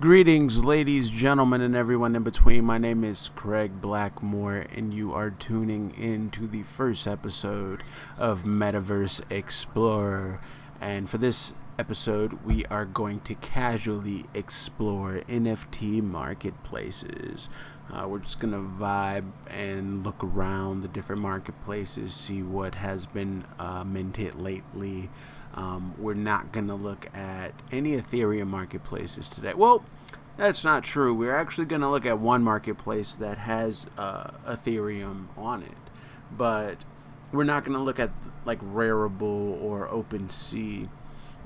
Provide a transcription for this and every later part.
Greetings, ladies, gentlemen, and everyone in between. My name is Craig Blackmoore, and you are tuning in to the first episode of Metaverse Explorer. And for this episode, we are going to casually explore NFT marketplaces. We're just going to vibe and look around the different marketplaces, see what has been minted lately. We're not going to look at any Ethereum marketplaces today. Well, that's not true. We're actually going to look at one marketplace that has Ethereum on it. But we're not going to look at like Rarible or OpenSea.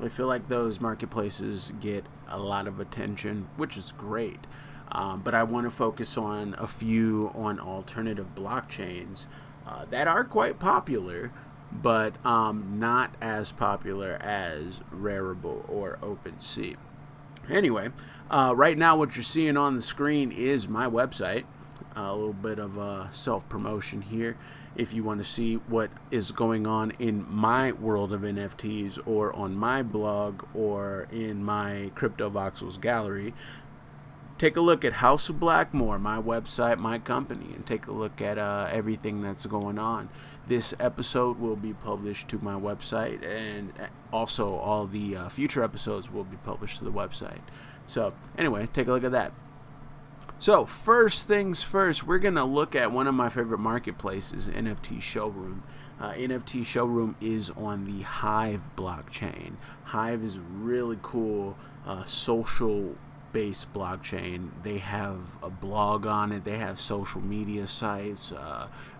I feel like those marketplaces get a lot of attention, which is great. But I want to focus on a few on alternative blockchains that are quite popular, but not as popular as Rarible or OpenSea. Anyway, right now what you're seeing on the screen is my website. A little bit of self-promotion here. If you want to see what is going on in my world of NFTs, or on my blog, or in my Crypto Voxels gallery, take a look at House of Blackmoore, my website, my company, and take a look at everything that's going on. This episode will be published to my website, and also all the future episodes will be published to the website. So anyway, take a look at that. So first things first, we're going to look at one of my favorite marketplaces, NFT Showroom. NFT Showroom is on the Hive blockchain. Hive is a really cool social based blockchain. They have a blog on it. They have social media sites,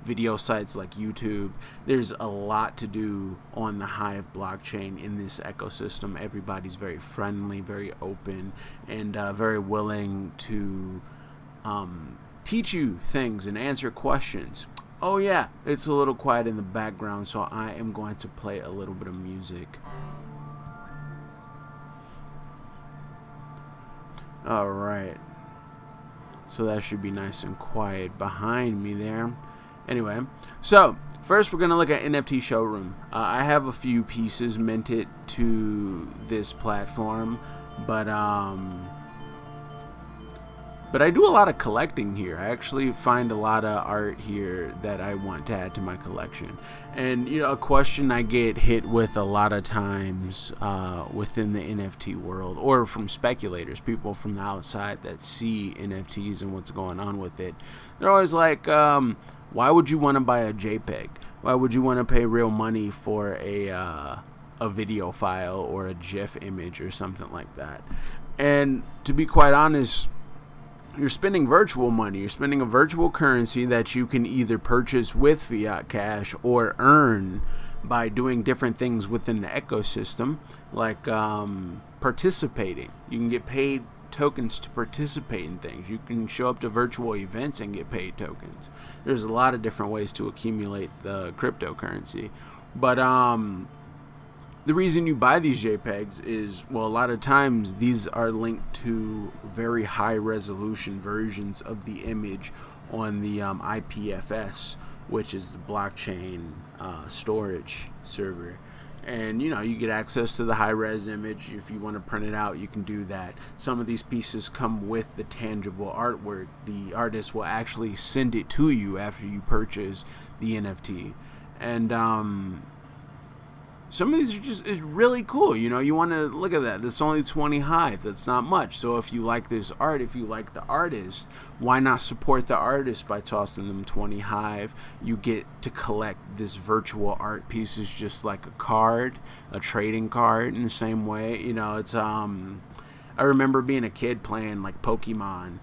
video sites like YouTube. There's a lot to do on the Hive blockchain in this ecosystem. Everybody's very friendly, very open, and very willing to teach you things and answer questions. Oh yeah, it's a little quiet in the background, so I am going to play a little bit of music. Alright, so that should be nice and quiet behind me there. Anyway, so first we're going to look at NFT Showroom. I have a few pieces minted to this platform, but I do a lot of collecting here. I actually find a lot of art here that I want to add to my collection. And, you know, a question I get hit with a lot of times within the NFT world, or from speculators, people from the outside that see NFTs and what's going on with it. They're always like, why would you want to buy a JPEG? Why would you want to pay real money for a video file or a GIF image or something like that? And to be quite honest, you're spending virtual money. You're spending a virtual currency that you can either purchase with fiat cash or earn by doing different things within the ecosystem, like participating. You can get paid tokens to participate in things. You can show up to virtual events and get paid tokens. There's a lot of different ways to accumulate the cryptocurrency. But the reason you buy these JPEGs is, well, a lot of times these are linked to very high resolution versions of the image on the IPFS, which is the blockchain storage server. And, you know, you get access to the high-res image. If you want to print it out, you can do that. Some of these pieces come with the tangible artwork. The artist will actually send it to you after you purchase the NFT. And some of these are just is really cool. You know, you want to look at that. It's only 20 Hive. That's not much. So if you like this art, if you like the artist, why not support the artist by tossing them 20 Hive? You get to collect this virtual art pieces just like a card, a trading card in the same way. You know, it's I remember being a kid playing like Pokemon,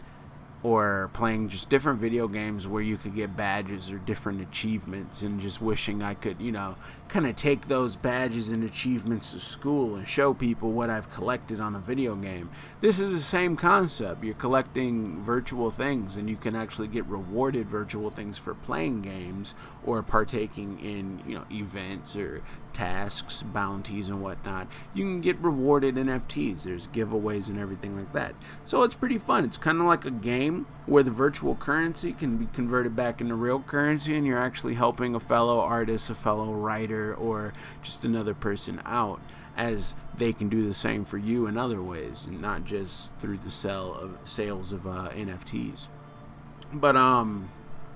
or playing just different video games where you could get badges or different achievements, and just wishing I could, you know, kind of take those badges and achievements to school and show people what I've collected on a video game. This is the same concept. You're collecting virtual things, and you can actually get rewarded virtual things for playing games or partaking in, you know, events or tasks, bounties, and whatnot. You can get rewarded NFTs. There's giveaways and everything like that. So it's pretty fun. It's kind of like a game where the virtual currency can be converted back into real currency, and you're actually helping a fellow artist, a fellow writer, or just another person out. as they can do the same for you in other ways, and not just through the sales of NFTs. But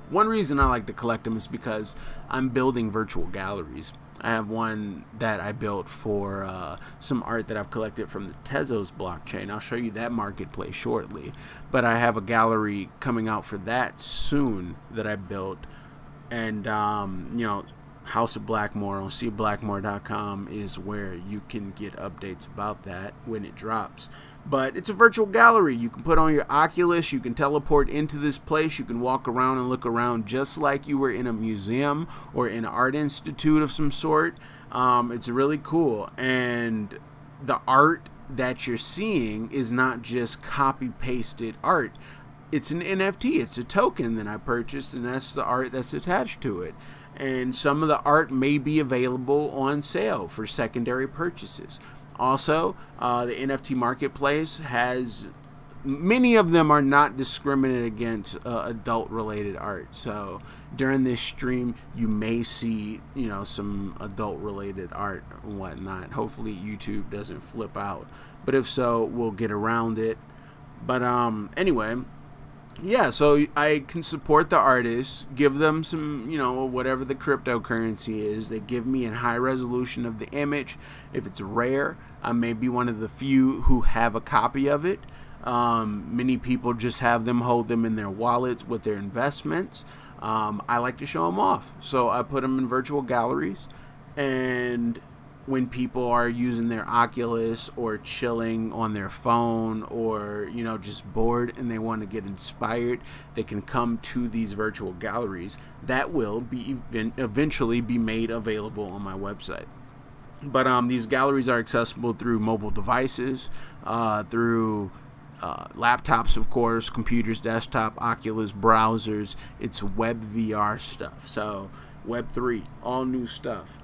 one reason I like to collect them is because I'm building virtual galleries. I have one that I built for some art that I've collected from the Tezos blockchain. I'll show you that marketplace shortly. But I have a gallery coming out for that soon that I built. And, House of Blackmoore on cblackmoore.com is where you can get updates about that when it drops. But it's a virtual gallery. You can put on your Oculus. You can teleport into this place. You can walk around and look around just like you were in a museum or in an art institute of some sort. It's really cool. And the art that you're seeing is not just copy-pasted art. It's an NFT. It's a token that I purchased, and that's the art that's attached to it. And some of the art may be available on sale for secondary purchases. Also, the NFT marketplace has, many of them are not discriminate against adult-related art. So during this stream, you may see, some adult-related art and whatnot. Hopefully YouTube doesn't flip out. But if so, we'll get around it. But anyway, yeah, so I can support the artists, give them some, whatever the cryptocurrency is. They give me a high resolution of the image. If it's rare, I may be one of the few who have a copy of it. Many people just have them hold them in their wallets with their investments. I like to show them off. So I put them in virtual galleries, and when people are using their Oculus or chilling on their phone or, just bored and they want to get inspired, they can come to these virtual galleries that will be eventually be made available on my website. But these galleries are accessible through mobile devices, through laptops, of course, computers, desktop, Oculus, browsers. It's web VR stuff. So Web3, all new stuff.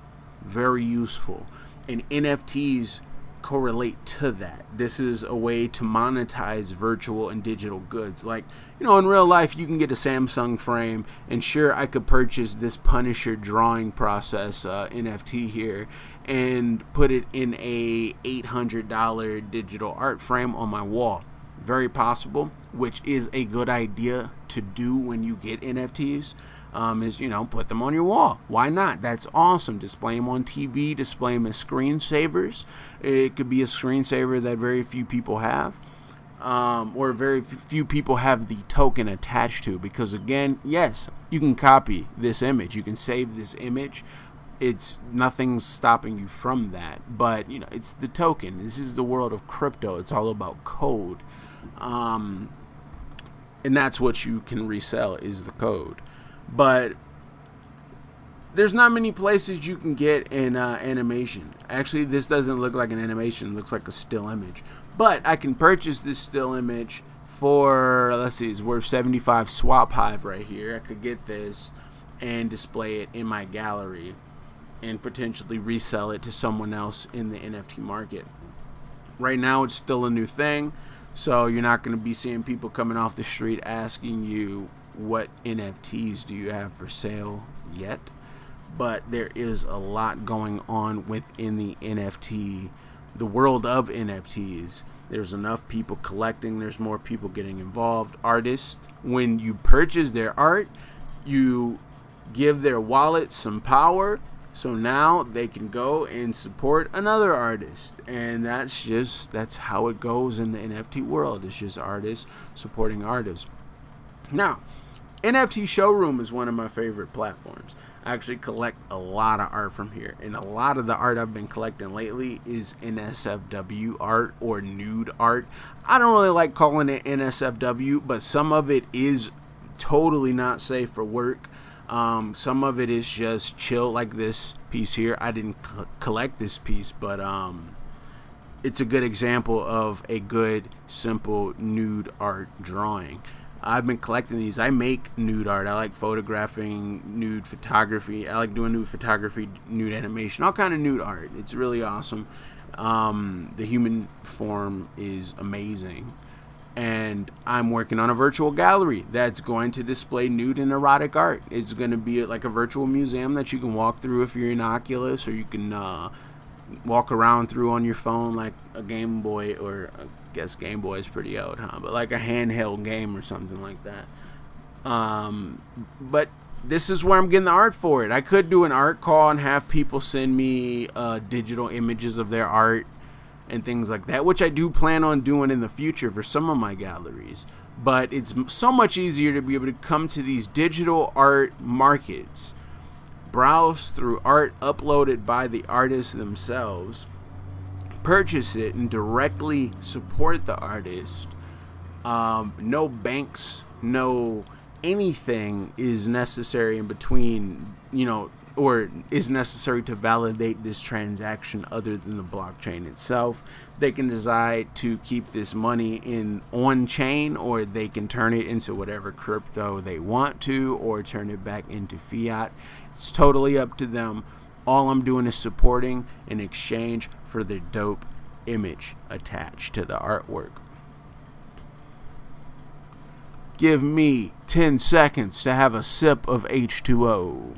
Very useful. And NFTs correlate to that. This is a way to monetize virtual and digital goods. Like, in real life, you can get a Samsung frame, and sure, I could purchase this Punisher drawing process NFT here and put it in a $800 digital art frame on my wall. Very possible, which is a good idea to do when you get NFTs. Put them on your wall. Why not? That's awesome. Display them on TV, display them as screensavers. It could be a screensaver that very few people have, or very few people have the token attached to, because again, yes, you can copy this image. You can save this image. Nothing's stopping you from that, but it's the token. This is the world of crypto. It's all about code. And that's what you can resell, is the code. But there's not many places you can get an animation. Actually, this doesn't look like an animation. It looks like a still image. But I can purchase this still image for, it's worth 75 Swap Hive right here. I could get this and display it in my gallery and potentially resell it to someone else in the NFT market. Right now, it's still a new thing. So you're not going to be seeing people coming off the street asking you, what NFTs do you have for sale yet? But there is a lot going on within the world of NFTs. There's enough people collecting. There's more people getting involved. Artists, when you purchase their art, you give their wallet some power. So now they can go and support another artist. And that's how it goes in the NFT world. It's just artists supporting artists. Now, NFT Showroom is one of my favorite platforms. I actually collect a lot of art from here, and a lot of the art I've been collecting lately is NSFW art or nude art. I don't really like calling it NSFW, but some of it is totally not safe for work. Some of it is just chill, like this piece here. I didn't collect this piece, but it's a good example of a good, simple nude art drawing. I've been collecting these. I make nude art. I like photographing, nude photography. I like doing nude photography, nude animation, all kind of nude art. It's really awesome. The human form is amazing. And I'm working on a virtual gallery that's going to display nude and erotic art. It's going to be like a virtual museum that you can walk through if you're in Oculus, or you can walk around through on your phone like a Game Boy, or I guess Game Boy is pretty old, huh? But like a handheld game or something like that. But this is where I'm getting the art for it. I could do an art call and have people send me digital images of their art and things like that, which I do plan on doing in the future for some of my galleries. But it's so much easier to be able to come to these digital art markets, browse through art uploaded by the artists themselves, purchase it, and directly support the artist. No banks, no anything is necessary in between, or is necessary to validate this transaction other than the blockchain itself. They can decide to keep this money in on chain, or they can turn it into whatever crypto they want to, or turn it back into fiat. It's totally up to them. All I'm doing is supporting in exchange for the dope image attached to the artwork. Give me 10 seconds to have a sip of H2O.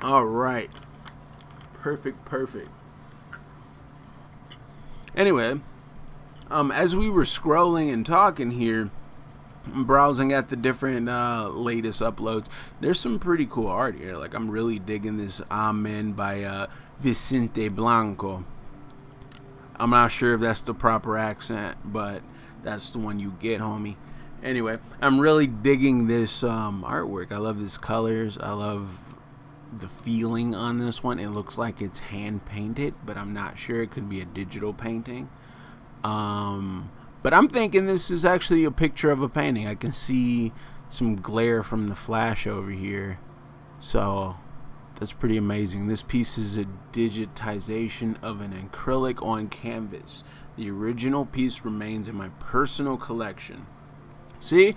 All right. Perfect. Anyway, as we were scrolling and talking here, I'm browsing at the different latest uploads. There's some pretty cool art here. Like, I'm really digging this Amen by Vicente Blanco. I'm not sure if that's the proper accent, but that's the one you get, homie. Anyway, I'm really digging this artwork. I love these colors. I love the feeling on this one. It looks like it's hand painted, but I'm not sure. It could be a digital painting. But I'm thinking this is actually a picture of a painting. I can see some glare from the flash over here. So that's pretty amazing. This piece is a digitization of an acrylic on canvas. The original piece remains in my personal collection. See,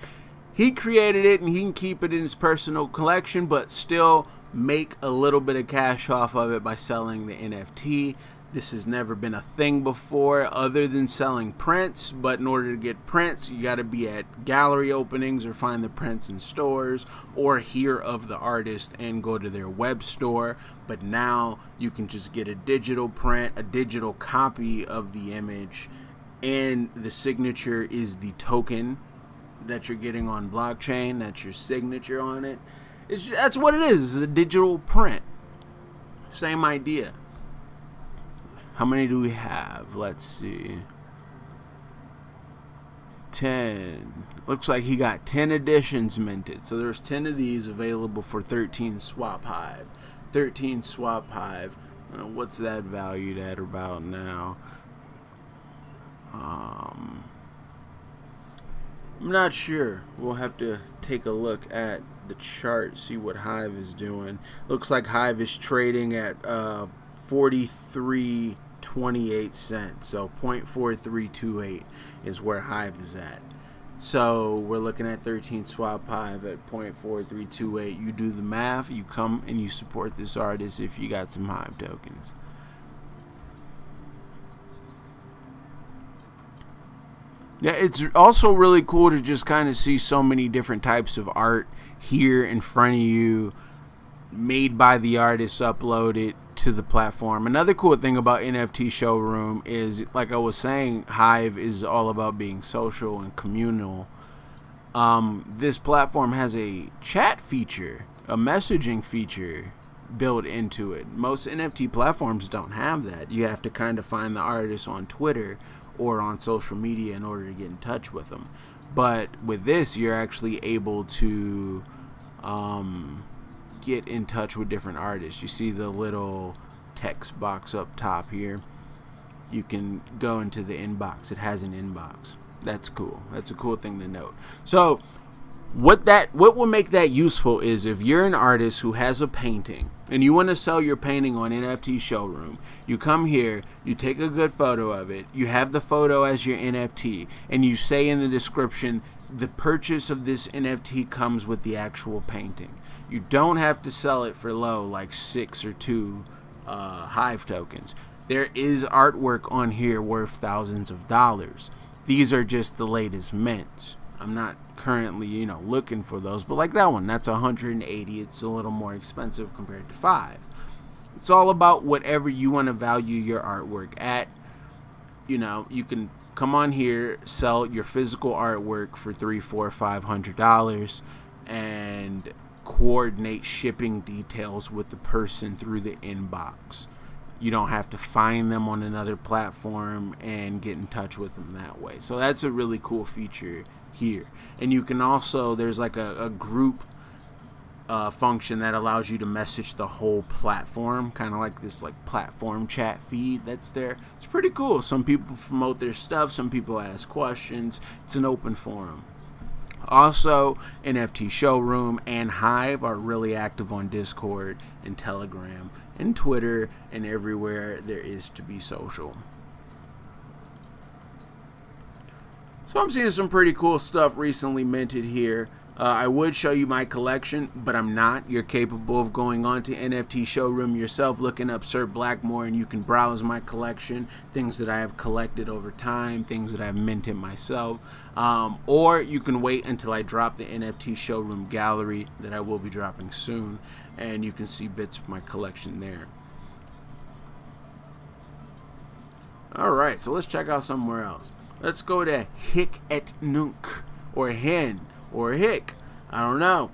he created it and he can keep it in his personal collection, but still make a little bit of cash off of it by selling the NFT. This has never been a thing before other than selling prints, but in order to get prints, you got to be at gallery openings or find the prints in stores, or hear of the artist and go to their web store. But now you can just get a digital print, a digital copy of the image, and the signature is the token that you're getting on blockchain. That's your signature on it. That's what it is. It's a digital print. Same idea. How many do we have? Let's see. 10. Looks like he got 10 editions minted. So there's 10 of these available for 13 Swap Hive. 13 Swap Hive. What's that valued at about now? I'm not sure. We'll have to take a look at the chart, see what Hive is doing. Looks like Hive is trading at 43.28 cents. So 0.4328 is where Hive is at. So we're looking at 13 Swap Hive at 0.4328. You do the math, you come and you support this artist if you got some Hive tokens. Yeah, it's also really cool to just kind of see so many different types of art here in front of you, made by the artists, uploaded to the platform. Another cool thing about NFT Showroom is, like I was saying, Hive is all about being social and communal. This platform has a chat feature, a messaging feature built into it. Most NFT platforms don't have that. You have to kind of find the artist on Twitter or on social media in order to get in touch with them. But with this, you're actually able to get in touch with different artists. You see the little text box up top here. You can go into the inbox. It has an inbox. That's cool. That's a cool thing to note. So what will make that useful is if you're an artist who has a painting and you want to sell your painting on NFT Showroom, you come here, you take a good photo of it, you have the photo as your NFT, and you say in the description, the purchase of this NFT comes with the actual painting. You don't have to sell it for low, like 6 or 2 Hive tokens. There is artwork on here worth thousands of dollars. These are just the latest mints. I'm not currently, looking for those, but like that one, that's 180. It's a little more expensive compared to 5. It's all about whatever you want to value your artwork at. You can come on here, sell your physical artwork for $300, $400, $500, and coordinate shipping details with the person through the inbox. You don't have to find them on another platform and get in touch with them that way. So that's a really cool feature here. And you can also, there's like a group function that allows you to message the whole platform, kind of like this platform chat feed that's there. It's pretty cool. Some people promote their stuff, some people ask questions. It's an open forum. Also, NFT Showroom and Hive are really active on Discord and Telegram and Twitter and everywhere there is to be social. So I'm seeing some pretty cool stuff recently minted here. I would show you my collection, but I'm not. You're capable of going on to NFT Showroom yourself, looking up Sir Blackmoore, and you can browse my collection, things that I have collected over time, things that I've minted myself. Or you can wait until I drop the NFT Showroom gallery that I will be dropping soon, and you can see bits of my collection there. Alright, so let's check out somewhere else. Let's go to Hick et Nunc, or Hen, or Hick. I don't know.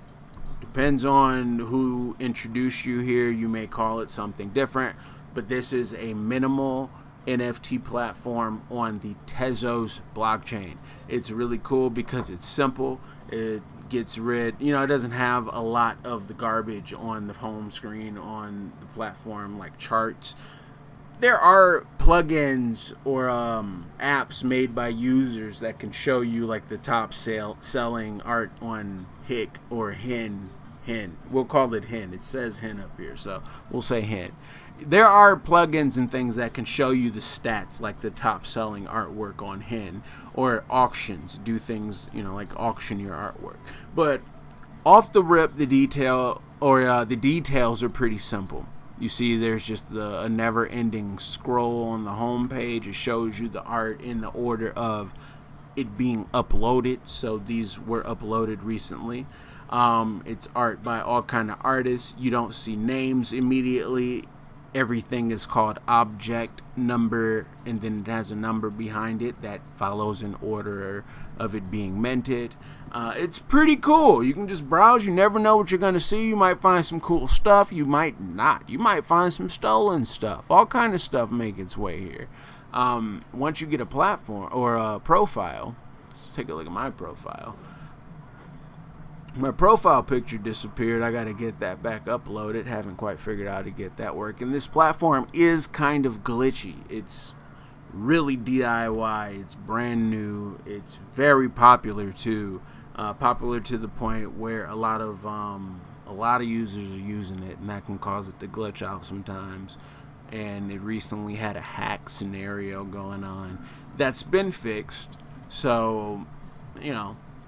Depends on who introduced you here. You may call it something different, but this is a minimal NFT platform on the Tezos blockchain. It's really cool because it's simple. It gets rid, it doesn't have a lot of the garbage on the home screen on the platform like charts. There are plugins or apps made by users that can show you like the top selling art on Hick or Hen. We'll call it Hen. It says Hen up here, so we'll say Hen. There are plugins and things that can show you the stats, like the top selling artwork on Hen, or auctions. Do things, like auction your artwork. But off the rip, the details are pretty simple. You see there's just a never-ending scroll on the home page. It shows you the art in the order of it being uploaded. So these were uploaded recently. It's art by all kind of artists. You don't see names immediately. Everything is called object number, and then it has a number behind it that follows in order of it being minted. It's pretty cool. You can just browse. You never know what you're going to see. You might find some cool stuff. You might not. You might find some stolen stuff. All kind of stuff make its way here. Once you get a platform or a profile, let's take a look at my profile. My profile picture disappeared. I got to get that back uploaded. Haven't quite figured out how to get that working. This platform is kind of glitchy. It's really DIY. It's brand new. It's very popular too. Popular to the point where a lot of users are using it, and that can cause it to glitch out sometimes. And it recently had a hack scenario going on that's been fixed. So,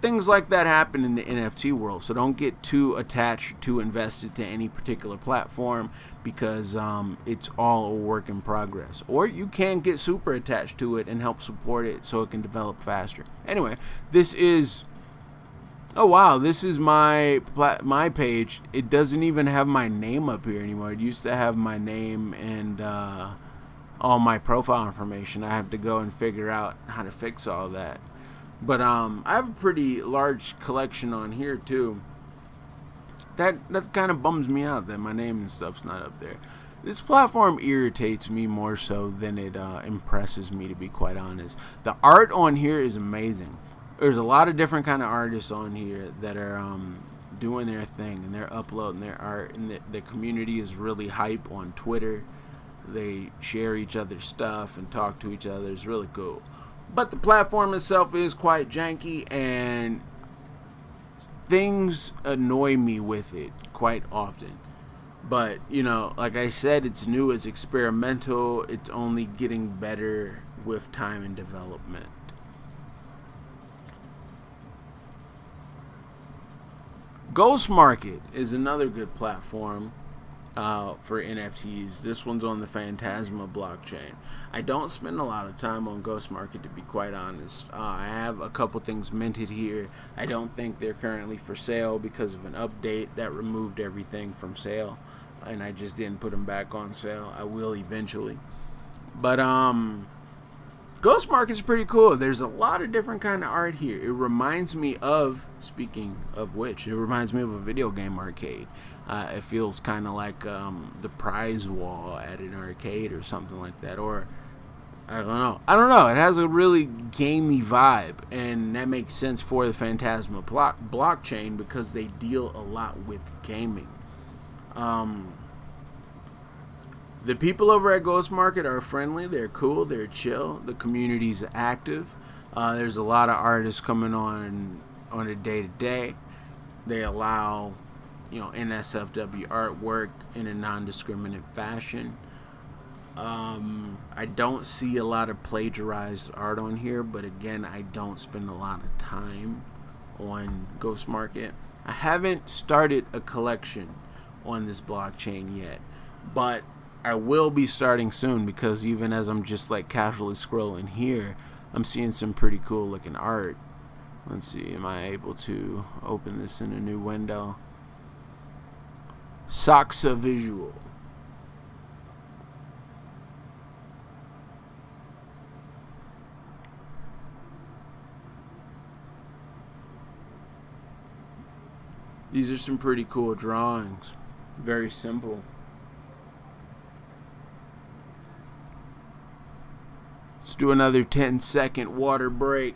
things like that happen in the NFT world. So don't get too attached, too invested to any particular platform, because it's all a work in progress. Or you can get super attached to it and help support it so it can develop faster. Anyway, this is my page. It doesn't even have my name up here anymore. It used to have my name and all my profile information. I have to go and figure out how to fix all that. But I have a pretty large collection on here too. That kind of bums me out that my name and stuff's not up there. This platform irritates me more so than it impresses me, to be quite honest. The art on here is amazing. There's a lot of different kind of artists on here that are doing their thing, and they're uploading their art, and the community is really hype on Twitter. They share each other's stuff and talk to each other. It's really cool. But the platform itself is quite janky, and things annoy me with it quite often. But, like I said, it's new, it's experimental, it's only getting better with time and development. Ghost Market is another good platform. for NFTs. This one's on the Phantasma blockchain. I don't spend a lot of time on Ghost Market, to be quite honest. I have a couple things minted here. I don't think they're currently for sale because of an update that removed everything from sale, and I just didn't put them back on sale. I will eventually. But Ghost Market's pretty cool. There's a lot of different kind of art here. It reminds me of, speaking of which, it reminds me of a video game arcade. It feels kind of like the prize wall at an arcade or something like that. Or, I don't know. It has a really gamey vibe. And that makes sense for the Phantasma blockchain because they deal a lot with gaming. The people over at Ghost Market are friendly. They're cool. They're chill. The community's active. There's a lot of artists coming on a day-to-day. They allow, NSFW artwork in a non-discriminate fashion. I don't see a lot of plagiarized art on here, but again, I don't spend a lot of time on Ghost Market. I haven't started a collection on this blockchain yet, but I will be starting soon because even as I'm just like casually scrolling here, I'm seeing some pretty cool looking art. Let's see, am I able to open this in a new window? Soxa Visual. These are some pretty cool drawings. Very simple. Let's do another 10-second water break.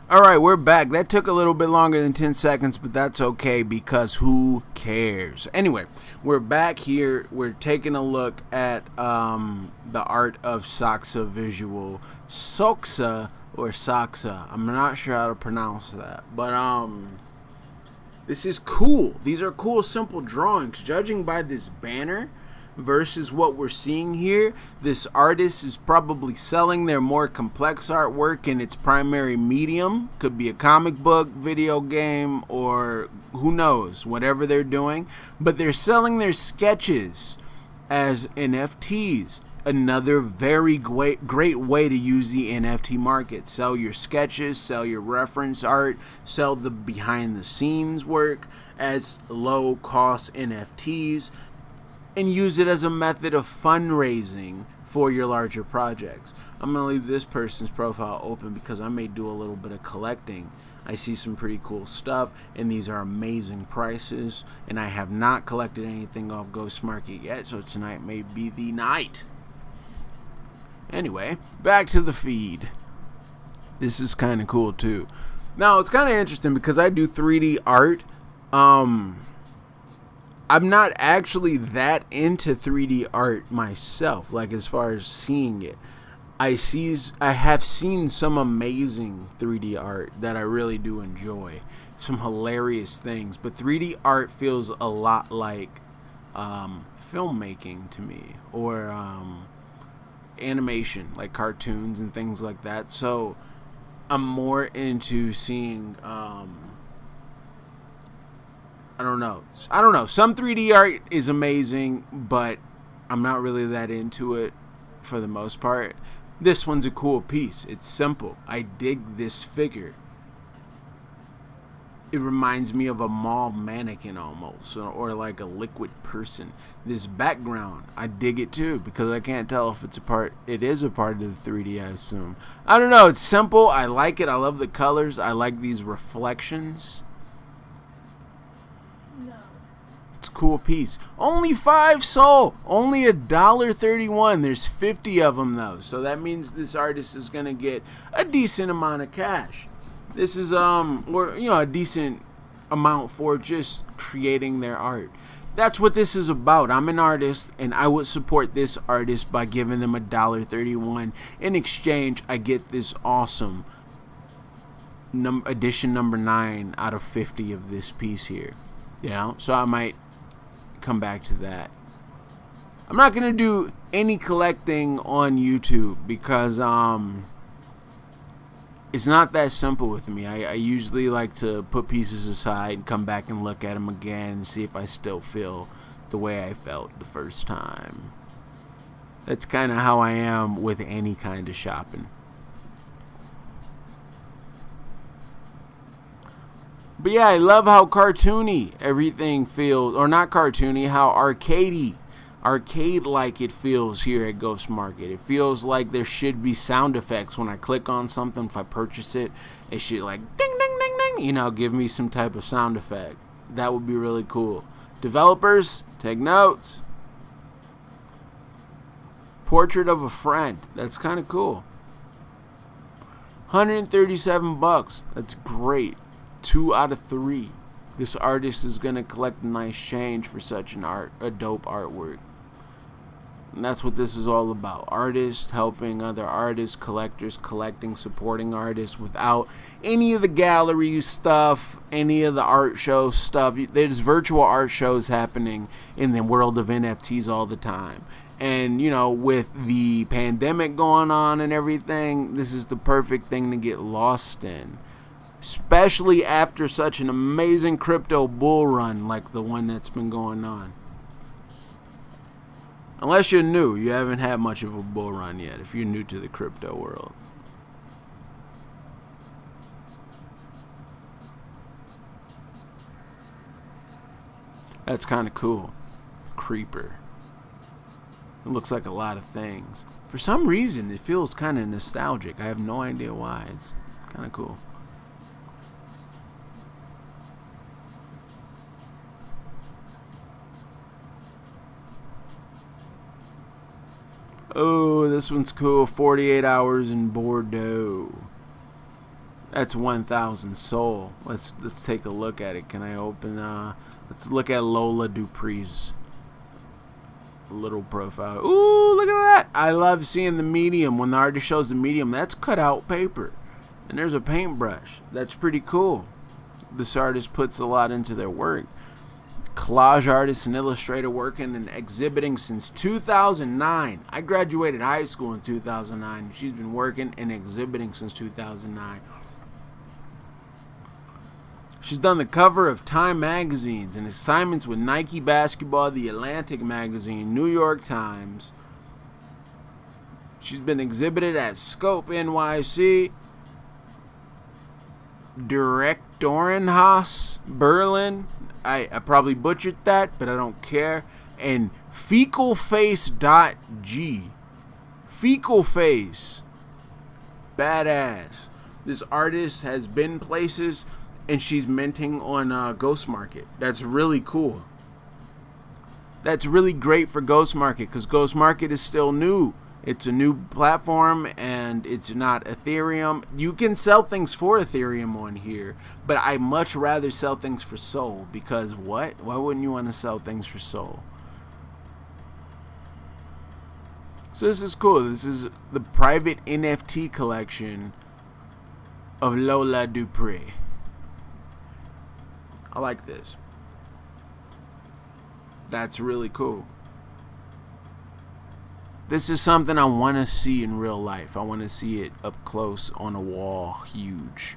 Alright, we're back. That took a little bit longer than 10 seconds, but that's okay because who cares? Anyway, we're back here. We're taking a look at the art of Soxa Visual. Soxa or Soxa. I'm not sure how to pronounce that. But this is cool. These are cool, simple drawings. Judging by this banner versus what we're seeing here, this artist is probably selling their more complex artwork in its primary medium. Could be a comic book, video game, or who knows, whatever they're doing. But they're selling their sketches as NFTs. Another very great way to use the NFT market. Sell your sketches, sell your reference art, sell the behind the scenes work as low cost NFTs, and use it as a method of fundraising for your larger projects. I'm going to leave this person's profile open because I may do a little bit of collecting. I see some pretty cool stuff, and these are amazing prices, and I have not collected anything off Ghost Market yet, so tonight may be the night. Anyway, back to the feed. This is kind of cool too. Now, it's kind of interesting because I do 3D art. I'm not actually that into 3D art myself, like as far as seeing it. I have seen some amazing 3D art that I really do enjoy. Some hilarious things, but 3D art feels a lot like filmmaking to me, or animation, like cartoons and things like that. So I'm more into seeing I don't know. Some 3D art is amazing, but I'm not really that into it for the most part. This one's a cool piece. It's simple. I dig this figure. It reminds me of a mall mannequin almost, or like a liquid person. This background, I dig it too, because I can't tell if it is a part of the 3D, I assume. I don't know. It's simple. I like it. I love the colors. I like these reflections. cool piece. Only 5 sold. Only $1.31. There's 50 of them though, so that means this artist is gonna get a decent amount of cash. This is or a decent amount for just creating their art. That's what this is about. I'm an artist, and I would support this artist by giving them $1.31. In exchange, I get this awesome edition number 9 out of 50 of this piece here. So I might come back to that. I'm not gonna do any collecting on YouTube because it's not that simple with me. I usually like to put pieces aside and come back and look at them again and see if I still feel the way I felt the first time. That's kind of how I am with any kind of shopping. But yeah, I love how cartoony everything feels, or not cartoony, how arcade-like it feels here at Ghost Market. It feels like there should be sound effects when I click on something. If I purchase it, it should like ding, ding, ding, ding, give me some type of sound effect. That would be really cool. Developers, take notes. Portrait of a friend. That's kind of cool. $137. That's great. 2 out of 3. This artist is gonna collect a nice change for such a dope artwork. And that's what this is all about. Artists helping other artists, collectors collecting, supporting artists without any of the gallery stuff, any of the art show stuff. There's virtual art shows happening in the world of NFTs all the time. And, with the pandemic going on and everything, this is the perfect thing to get lost in. Especially after such an amazing crypto bull run like the one that's been going on. Unless you're new, you haven't had much of a bull run yet if you're new to the crypto world. That's kind of cool. Creeper. It looks like a lot of things. For some reason, it feels kind of nostalgic. I have no idea why. It's kind of cool. Oh, this one's cool. 48 hours in Bordeaux. That's 1,000 soul. Let's take a look at it. Can I open? Let's look at Lola Dupree's little profile. Ooh, look at that! I love seeing the medium. When the artist shows the medium, that's cut out paper, and there's a paintbrush. That's pretty cool. This artist puts a lot into their work. Collage artist and illustrator working and exhibiting since 2009. I graduated high school in 2009. She's been working and exhibiting since 2009. She's done the cover of Time magazines and assignments with Nike Basketball, The Atlantic Magazine, New York Times. She's been exhibited at Scope NYC, Direktorenhaus Berlin. I probably butchered that, but I don't care. And fecalface.g. Fecal Face. Badass. This artist has been places, and she's minting on Ghost Market. That's really cool. That's really great for Ghost Market, because Ghost Market is still new. It's a new platform, and it's not Ethereum. You can sell things for Ethereum on here, but I much rather sell things for Sol, because what? Why wouldn't you want to sell things for Sol? So this is cool. This is the private NFT collection of Lola Dupree. I like this. That's really cool. This is something I want to see in real life. I want to see it up close on a wall, huge.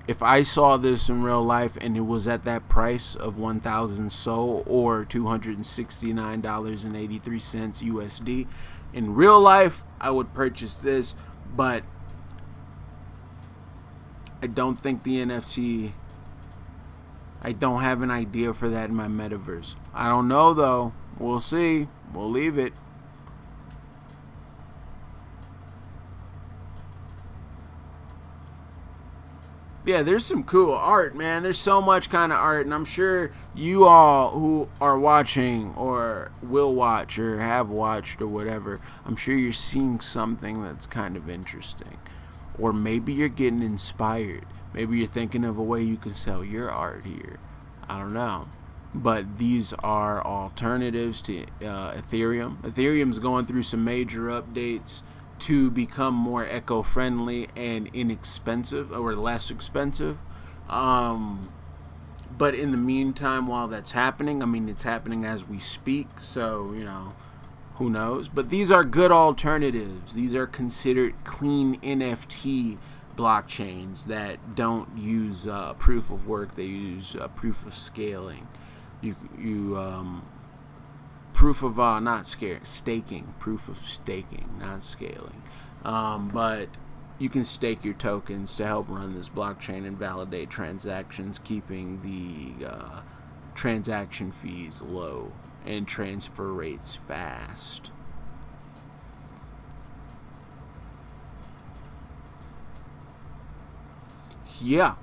If I saw this in real life and it was at that price of 1,000 SOL or $269.83 USD, in real life, I would purchase this, but I don't think the NFT, I don't have an idea for that in my metaverse. I don't know though. We'll see. We'll leave it. Yeah, there's some cool art, man. There's so much kind of art, and I'm sure you all who are watching or will watch or have watched or whatever, I'm sure you're seeing something that's kind of interesting. Or maybe you're getting inspired. Maybe you're thinking of a way you can sell your art here. I don't know. But these are alternatives to Ethereum. Ethereum's going through some major updates to become more eco-friendly and inexpensive, or less expensive. But in the meantime, while that's happening, I mean, it's happening as we speak, so, who knows? But these are good alternatives. These are considered clean NFT blockchains that don't use proof of work. They use proof of scaling. Proof of staking, proof of staking, not scaling. But you can stake your tokens to help run this blockchain and validate transactions, keeping the transaction fees low and transfer rates fast. Yeah.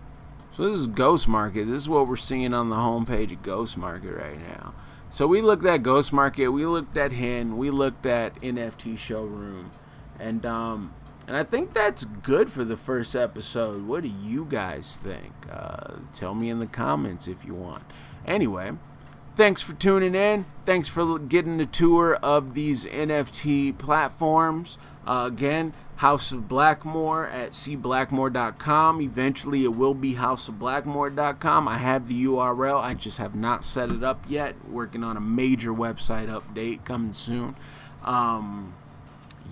So this is Ghost Market. This is what we're seeing on the homepage of Ghost Market right now. So we looked at Ghost Market, we looked at Hen, we looked at NFT Showroom, and I think that's good for the first episode. What do you guys think? Tell me in the comments if you want. Anyway, thanks for tuning in. Thanks for getting a tour of these NFT platforms. Again, House of Blackmoore at cblackmoore.com. Eventually, it will be houseofblackmoore.com. I have the URL. I just have not set it up yet. Working on a major website update coming soon.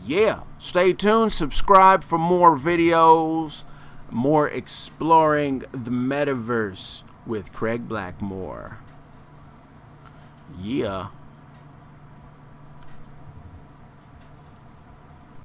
Yeah, stay tuned. Subscribe for more videos, more exploring the metaverse with Craig Blackmoore. Yeah.